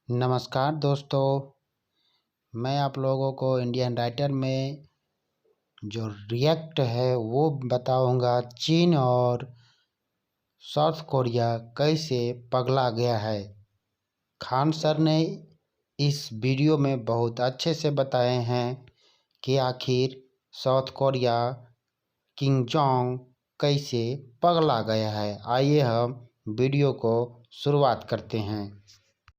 नमस्कार दोस्तों, मैं आप लोगों को इंडियन राइटर में जो रिएक्ट है वो बताऊंगा। चीन और साउथ कोरिया कैसे पगला गया है। खान सर ने इस वीडियो में बहुत अच्छे से बताए हैं कि आखिर साउथ कोरिया किम जोंग कैसे पगला गया है। आइए हम वीडियो को शुरुआत करते हैं।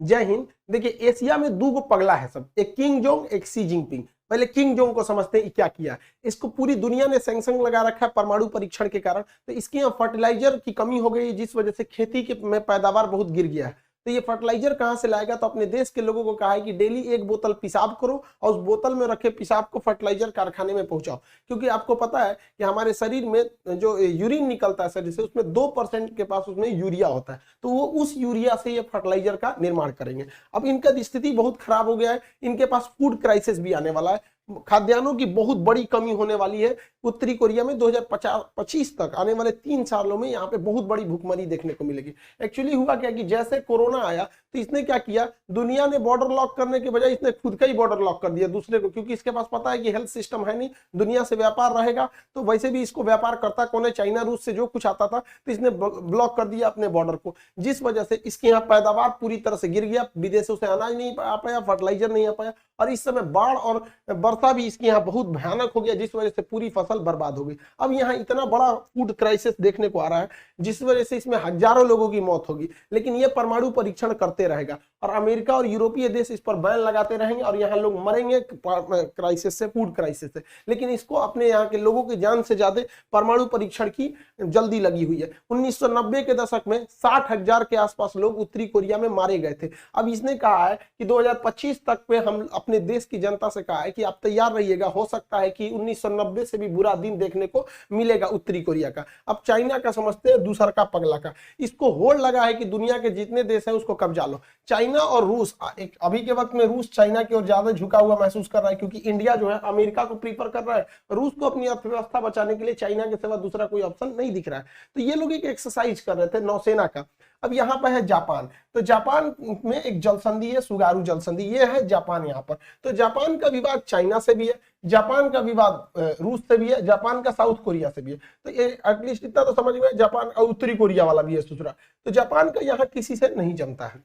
जय हिंद। देखिए, एशिया में दो पगला है सब, एक किंग जोंग, एक सी जिनपिंग। पहले किंग जोंग को समझते हैं क्या किया। इसको पूरी दुनिया ने सैंक्शन लगा रखा है परमाणु परीक्षण के कारण। तो इसके यहाँ फर्टिलाइजर की कमी हो गई, जिस वजह से खेती के में पैदावार बहुत गिर गया है। तो ये फर्टिलाइजर कहां से लाएगा? तो अपने देश के लोगों को कहा है कि डेली एक बोतल पेशाब करो और उस बोतल में रखे पेशाब को फर्टिलाइजर कारखाने में पहुंचाओ। क्योंकि आपको पता है कि हमारे शरीर में जो यूरिन निकलता है शरीर से, उसमें 2% के पास उसमें यूरिया होता है। तो वो उस यूरिया से ये फर्टिलाइजर का निर्माण करेंगे। अब इनका स्थिति बहुत खराब हो गया है, इनके पास फूड क्राइसिस भी आने वाला है, खाद्यान्नों की बहुत बड़ी कमी होने वाली है। उत्तरी कोरिया में 2025 तक आने वाले 3 सालों में यहाँ पे बहुत बड़ी भूखमरी देखने को मिलेगी। एक्चुअली हुआ क्या कि जैसे कोरोना आया तो इसने क्या किया, दुनिया ने बॉर्डर लॉक करने के बजाय इसने खुद का ही बॉर्डर लॉक कर दिया दूसरे को। क्योंकि इसके पास पता है कि हेल्थ सिस्टम है नहीं, दुनिया से व्यापार रहेगा तो वैसे भी इसको व्यापार करता कौन है, चाइना रूस से जो कुछ आता था, तो इसने ब्लॉक कर दिया अपने बॉर्डर को। जिस वजह से इसके यहाँ पैदावार पूरी तरह से गिर गया, विदेशों से अनाज नहीं आ पाया, फर्टिलाइजर नहीं आ पाया, और इस समय बाढ़ और वर्षा भी इसके यहाँ बहुत भयानक हो गया, जिस वजह से पूरी फसल बर्बाद हो गई। अब यहाँ इतना बड़ा फूड क्राइसिस देखने को आ रहा है, जिस वजह से इसमें हजारों लोगों की मौत होगी। लेकिन ये परमाणु परीक्षण करते रहेगा और अमेरिका और यूरोपीय देश इस पर बैन लगाते रहेंगे और यहाँ लोग मरेंगे क्राइसिस से, फूड क्राइसिस से। लेकिन इसको अपने यहाँ के लोगों की जान से ज्यादा परमाणु परीक्षण की जल्दी लगी हुई है। 1990 के दशक में 60,000 के आसपास लोग उत्तरी कोरिया में मारे गए थे। अब इसने कहा है कि 2025 तक पे हम अपने देश की जनता से कहा है कि आप तैयार रहिएगा, हो सकता है कि 1990 से भी बुरा दिन देखने को मिलेगा उत्तरी कोरिया का। अब चाइना का समझते हैं दूसरा का पगला का, इसको होड़ लगा है कि दुनिया के जितने देश हैं उसको कब्जा लो। चाइना और रूस एक अभी के वक्त में रूस चाइना की ओर ज्यादा झुका हुआ महसूस कर रहा है, क्योंकि इंडिया जो है अमेरिका को प्रीफर कर रहा है, रूस को अपनी अर्थव्यवस्था बचाने के लिए चाइना के सिवा दूसरा कोई ऑप्शन नहीं दिख रहा है। तो ये लोग एक एक्सरसाइज कर रहे थे नौसेना का। अब यहाँ पर है जापान, तो जापान में एक जलसंधि है, सुगारू जलसंधि, ये है जापान यहाँ पर। तो जापान का विवाद चाइना से भी है, जापान का विवाद रूस से भी है, जापान का साउथ कोरिया से भी है। तो ये एटलीस्ट इतना तो समझ में, जापान और उत्तरी कोरिया वाला भी है दूसरा। तो जापान का यहाँ किसी से नहीं जमता है।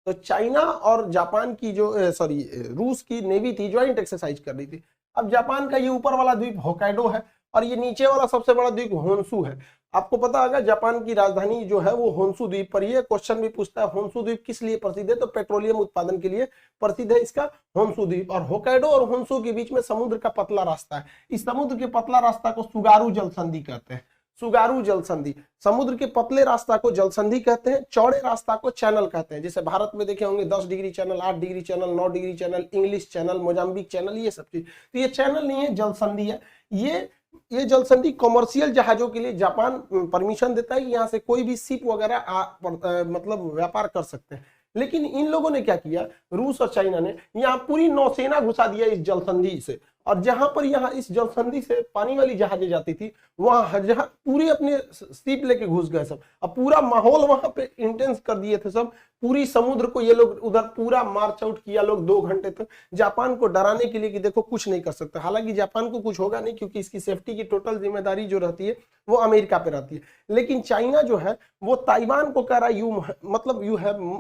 तो चाइना और जापान की जो रूस की नेवी थी, ज्वाइंट एक्सरसाइज कर रही थी। अब जापान का ये ऊपर वाला द्वीप होकाइडो है और ये नीचे वाला सबसे बड़ा द्वीप होन्शु है। आपको पता होगा जापान की राजधानी जो है वो होन्शु द्वीप पर ही है। क्वेश्चन भी पूछता है होन्शु द्वीप किस लिए प्रसिद्ध है, तो पेट्रोलियम उत्पादन के लिए प्रसिद्ध है इसका होन्शु द्वीप। और होकाइडो और होन्शु के बीच में समुद्र का पतला रास्ता है। इस समुद्र के पतला रास्ता को सुगारू जलसंधि कहते हैं। सुगारू जलसंधि, समुद्र के पतले रास्ता को जलसंधि कहते हैं, चौड़े रास्ता को चैनल कहते हैं। जैसे भारत में देखे होंगे 10 degree channel, 8 degree channel, 9 degree channel, English channel, Mozambique channel, ये सब चीज। तो ये चैनल नहीं है, जलसंधि है। ये जलसंधि कॉमर्शियल जहाजों के लिए जापान परमिशन देता है कि यहाँ से कोई भी शिप वगैरह मतलब व्यापार कर सकते हैं। लेकिन इन लोगों ने क्या किया, रूस और चाइना ने यहाँ पूरी नौसेना घुसा दिया इस जलसंधि से। और जहां पर यहाँ इस जलसंधि से पानी वाली जहाजें जाती थी, वहां जहां पूरी अपने शिप लेके घुस गए सब। अब पूरा माहौल वहां पे इंटेंस कर दिए थे सब। पूरी समुद्र को ये लोग उधर पूरा मार्च आउट किया लोग 2 घंटे तक, जापान को डराने के लिए कि देखो कुछ नहीं कर सकता। हालांकि जापान को कुछ होगा नहीं, क्योंकि इसकी सेफ्टी की टोटल जिम्मेदारी जो रहती है वो अमेरिका पे रहती है। लेकिन चाइना जो है वो ताइवान को कह रहा है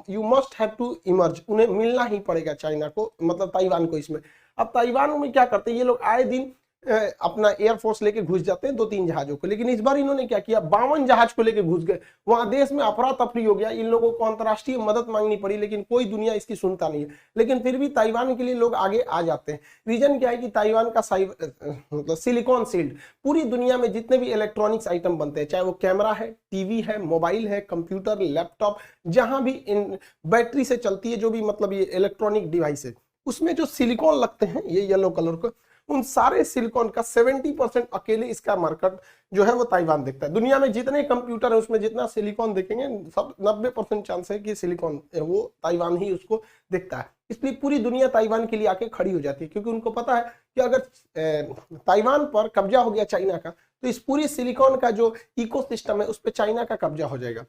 you must have to emerge, उन्हें मिलना ही पड़ेगा चाइना को, मतलब ताइवान को इसमें। अब ताइवान में क्या करते हैं ये लोग, आए दिन अपना एयरफोर्स लेके घुस जाते हैं 2-3 जहाजों को। लेकिन इस बार इन्होंने क्या किया, 52 जहाज को लेके घुस गए। वहां देश में अफरा तफरी हो गया, इन लोगों को अंतरराष्ट्रीय मदद मांगनी पड़ी, लेकिन कोई दुनिया इसकी सुनता नहीं है। लेकिन फिर भी ताइवान के लिए लोग आगे आ जाते हैं। रीजन क्या है कि ताइवान का मतलब सिलिकॉन शील्ड, पूरी दुनिया में जितने भी इलेक्ट्रॉनिक्स आइटम बनते हैं, चाहे वो कैमरा है, टीवी है, मोबाइल है, कंप्यूटर, लैपटॉप, जहां भी बैटरी से चलती है जो भी मतलब ये इलेक्ट्रॉनिक डिवाइस है, उसमें जो सिलिकॉन लगते हैं ये येलो कलर को, उन सारे सिलिकॉन का 70% अकेले इसका मार्केट जो है वो ताइवान देखता है। दुनिया में जितने कंप्यूटर है उसमें जितना सिलिकॉन देखेंगे, सब 90% चांस है कि सिलिकॉन वो ताइवान ही उसको देखता है। इसलिए पूरी दुनिया ताइवान के लिए आके खड़ी हो जाती है, क्योंकि उनको पता है कि अगर ताइवान पर कब्जा हो गया चाइना का, तो इस पूरी सिलिकॉन का जो इकोसिस्टम है उस पर चाइना का कब्जा हो जाएगा।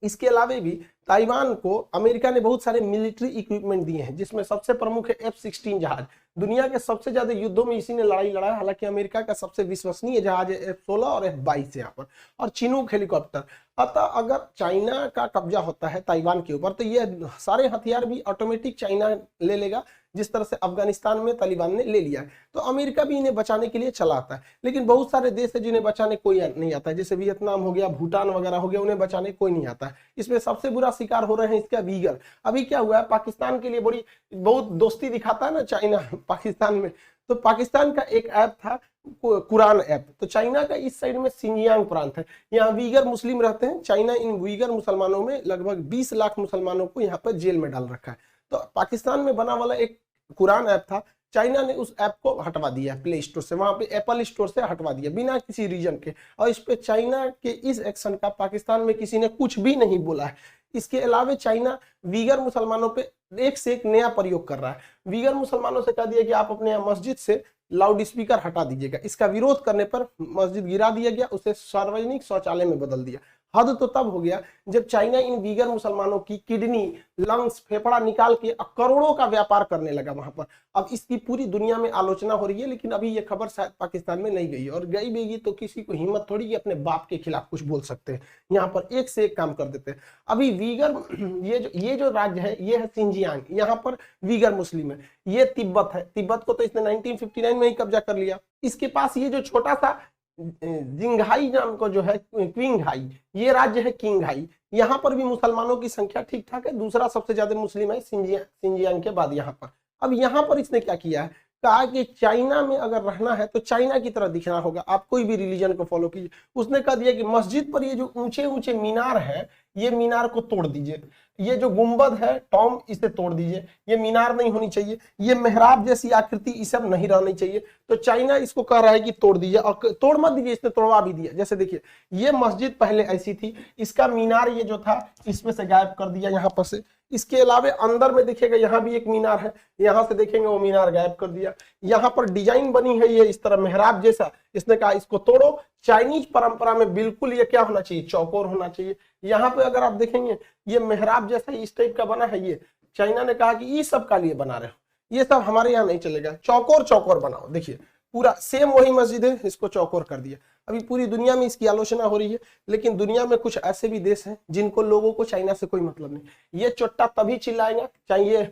इसके अलावा भी ताइवान को अमेरिका ने बहुत सारे मिलिट्री इक्विपमेंट दिए हैं, जिसमें सबसे प्रमुख है F-16 जहाज। दुनिया के सबसे ज्यादा युद्धों में इसी ने लड़ाई लड़ा है। हालांकि अमेरिका का सबसे विश्वसनीय जहाज है F-16 और F-22 यहाँ पर, और चिनूक हेलीकॉप्टर। अतः अगर चाइना का कब्जा होता है ताइवान के ऊपर, तो ये सारे हथियार भी ऑटोमेटिक चाइना ले लेगा, जिस तरह से अफगानिस्तान में तालिबान ने ले लिया है। तो अमेरिका भी इन्हें बचाने के लिए चला आता है, लेकिन बहुत सारे देश है जिन्हें बचाने कोई नहीं आता है, जैसे वियतनाम हो गया, भूटान वगैरह हो गया, उन्हें बचाने कोई नहीं आता है। इसमें सबसे बुरा शिकार हो रहे हैं इसका वीगर। अभी क्या हुआ है, पाकिस्तान के लिए बहुत दोस्ती दिखाता है ना चाइना पाकिस्तान में, तो पाकिस्तान का एक ऐप था कुरान ऐप, तो चाइना का इस साइड में सिंजियांग प्रांत है, यहाँ वीगर मुस्लिम रहते हैं। चाइना इन वीगर मुसलमानों में लगभग 20 लाख मुसलमानों को यहाँ पर जेल में डाल रखा है। तो पाकिस्तान में बना वाला एक कुरान ऐप था, चाइना ने उस ऐप को हटवा दिया प्ले स्टोर से, वहां पे एप्पल स्टोर से हटवा दिया बिना किसी रीजन के। और इस पे चाइना के इस एक्शन का पाकिस्तान में किसी ने कुछ भी नहीं बोला है। इसके अलावा चाइना वीगर मुसलमानों पे एक से एक नया प्रयोग कर रहा है। वीगर मुसलमानों से कह दिया कि आप अपने मस्जिद से लाउड स्पीकर हटा दीजिएगा। इसका विरोध करने पर मस्जिद गिरा दिया गया, उसे सार्वजनिक शौचालय में बदल दिया। हद तो तब हो गया जब चाइना इन वीगर मुसलमानों की किडनी, लंग्स, फेफड़ा निकाल के करोड़ों का व्यापार करने लगा वहां पर। अब इसकी पूरी दुनिया में आलोचना हो रही है, लेकिन अभी ये खबर शायद पाकिस्तान में नहीं गई, और गई भी तो किसी को हिम्मत थोड़ी कि अपने बाप के खिलाफ कुछ बोल सकते हैं। यहाँ पर एक से एक काम कर देते हैं। अभी वीगर ये जो राज्य है ये है सिंजियांग, यहाँ पर वीगर मुस्लिम है। ये तिब्बत है, तिब्बत को तो इसने 1959 में ही कब्जा कर लिया। इसके पास ये जो छोटा सा जिंघाई नाम को जो है क्विंघाई, ये राज्य है किंगहाई। यहाँ पर भी मुसलमानों की संख्या ठीक ठाक है, दूसरा सबसे ज्यादा मुस्लिम है सिंजियांग के बाद यहाँ पर। अब यहाँ पर इसने क्या किया है, कहा कि चाइना में अगर रहना है तो चाइना की तरह दिखना होगा, आप कोई भी रिलीजन को फॉलो कीजिए। उसने कह दिया कि मस्जिद पर ये जो ऊंचे ऊंचे मीनार है, ये मीनार को तोड़ दीजिए। ये जो गुंबद है टॉम, इसे तोड़ दीजिए, ये मीनार नहीं होनी चाहिए। ये मेहराब जैसी आकृति ये सब नहीं रहनी चाहिए। तो चाइना इसको कह रहा है कि तोड़ दीजिए, और तोड़ मत दीजिए, इसने तोड़वा भी दिया। जैसे देखिए ये मस्जिद पहले ऐसी थी, इसका मीनार ये जो था इसमें से गायब कर दिया यहाँ पर से। इसके अलावा अंदर में देखिएगा यहाँ भी एक मीनार है, यहाँ से देखेंगे वो मीनार गायब कर दिया। यहाँ पर डिजाइन बनी है ये इस तरह मेहराब जैसा, इसने कहा इसको तोड़ो। चाइनीज परंपरा में बिल्कुल ये क्या होना चाहिए, चौकोर होना चाहिए। यहाँ पे अगर आप देखेंगे ये मेहराब जैसा इस टाइप का बना है, ये चाइना ने कहा कि ये सब का लिए बना रहे हो, ये सब हमारे यहाँ नहीं चलेगा, चौकोर चौकोर बनाओ। देखिए पूरा सेम वही मस्जिद है, इसको चौकोर कर दिया। अभी पूरी दुनिया में इसकी आलोचना हो रही है, लेकिन दुनिया में कुछ ऐसे भी देश हैं जिनको लोगों को चाइना से कोई मतलब नहीं। ये चोट्टा तभी चिल्लाएगा चाहिए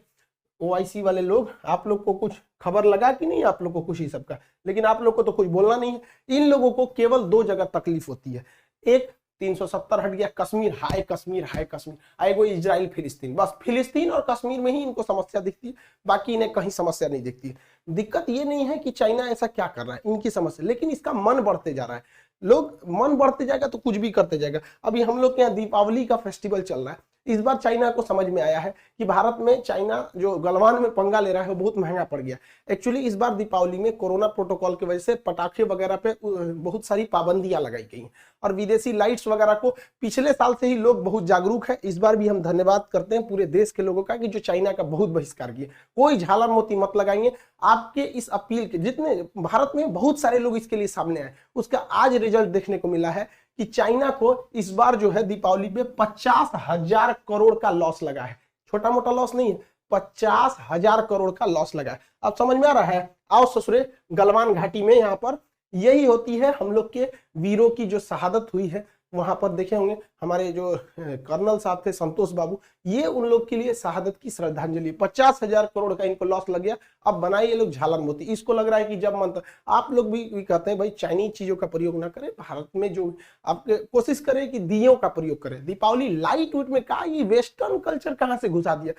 OIC वाले लोग, आप लोग को कुछ खबर लगा कि नहीं, आप लोग को कुछ ही सबका, लेकिन आप लोग को तो कुछ बोलना नहीं है। इन लोगों को केवल 2 जगह तकलीफ होती है, एक 370 हट गया कश्मीर, हाय कश्मीर, हाय कश्मीर, आएगो इजराइल फिलिस्तीन, बस फिलिस्तीन और कश्मीर में ही इनको समस्या दिखती है, बाकी इन्हें कहीं समस्या नहीं दिखती है। दिक्कत ये नहीं है कि चाइना ऐसा क्या कर रहा है, इनकी समस्या, लेकिन इसका मन बढ़ते जा रहा है। लोग मन बढ़ते जाएगा तो कुछ भी करते जाएगा। अभी हम लोग के यहाँ दीपावली का फेस्टिवल चल रहा है, इस बार चाइना को समझ में आया है कि भारत में चाइना जो गलवान में पंगा ले रहा है वो बहुत महंगा पड़ गया। एक्चुअली इस बार दीपावली में कोरोना प्रोटोकॉल की वजह से पटाखे वगैरह पे बहुत सारी पाबंदियां लगाई गई और विदेशी लाइट्स वगैरह को पिछले साल से ही लोग बहुत जागरूक है। इस बार भी हम धन्यवाद करते हैं पूरे देश के लोगों का कि जो चाइना का बहुत बहिष्कार किए। कोई झालर मोती मत लगाएंगे। आपके इस अपील के जितने भारत में बहुत सारे लोग इसके लिए सामने आए, उसका आज रिजल्ट देखने को मिला है कि चाइना को इस बार जो है दीपावली पे 50,000 करोड़ का लॉस लगा है। छोटा मोटा लॉस नहीं है, 50,000 करोड़ का लॉस लगा है। अब समझ में आ रहा है? आओ ससुरे, गलवान घाटी में यहाँ पर यही होती है हम लोग के वीरों की जो शहादत हुई है। वहां पर देखे होंगे हमारे जो कर्नल साहब थे संतोष बाबू, ये उन लोग के लिए शहादत की श्रद्धांजलि। 50,000 करोड़ का इनको लॉस लग गया। अब बनाए ये लोग झालर मोती। इसको लग रहा है कि जब मन, आप लोग भी कहते हैं भाई चाइनीज चीजों का प्रयोग ना करें, भारत में जो आप कोशिश करें कि दियों का प्रयोग करें। दीपावली लाइट वेट में कहा, ये वेस्टर्न कल्चर कहाँ से घुसा दिया।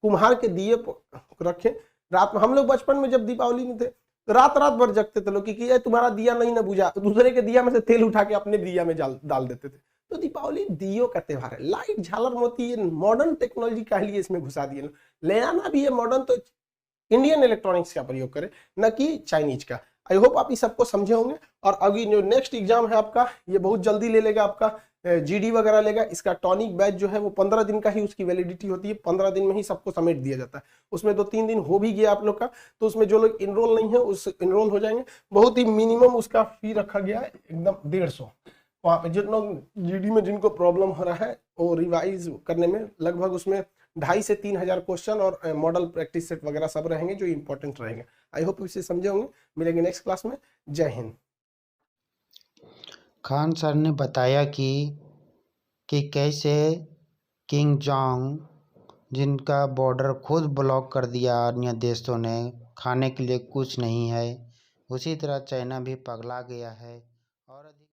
कुम्हार के दिए रखे रात में। हम लोग बचपन में जब दीपावली में थे रात रात भर जगते थे लोग कि तुम्हारा दिया नहीं ना बुझा, दूसरे के दिया में से तेल उठा के अपने दिया में डाल देते थे। तो दीपावली दियों का त्योहार है। लाइट झालर मोती ये मॉडर्न टेक्नोलॉजी का लिए इसमें घुसा दिए। ले आना भी है मॉडर्न तो इंडियन इलेक्ट्रॉनिक्स का प्रयोग करें, न कि चाइनीज का। आई होप आप इस सबको समझे होंगे। और अभी जो नेक्स्ट एग्जाम है आपका, ये बहुत जल्दी ले लेगा, आपका GD वगैरह लेगा। इसका टॉनिक बैच जो है वो 15 दिन का ही उसकी वैलिडिटी होती है। 15 दिन में ही सबको समेट दिया जाता है। उसमें 2-3 दिन हो भी गया आप लोग का, तो उसमें जो लोग इनरोल नहीं है उस इनरोल हो जाएंगे। बहुत ही मिनिमम उसका फी रखा गया है, एकदम 150। वहाँ पे जिन लोग जीडी में जिनको प्रॉब्लम हो रहा है वो रिवाइज करने में लगभग उसमें 2,500 से 3,000 क्वेश्चन और मॉडल प्रैक्टिस सेट वगैरह सब रहेंगे जो इंपॉर्टेंट रहेंगे। आई होप इसे समझे होंगे। मिलेंगे नेक्स्ट क्लास में। जय हिंद। खान सर ने बताया कि कैसे किंग जोंग जिनका बॉर्डर खुद ब्लॉक कर दिया अन्य देशों ने, खाने के लिए कुछ नहीं है, उसी तरह चाइना भी पगला गया है और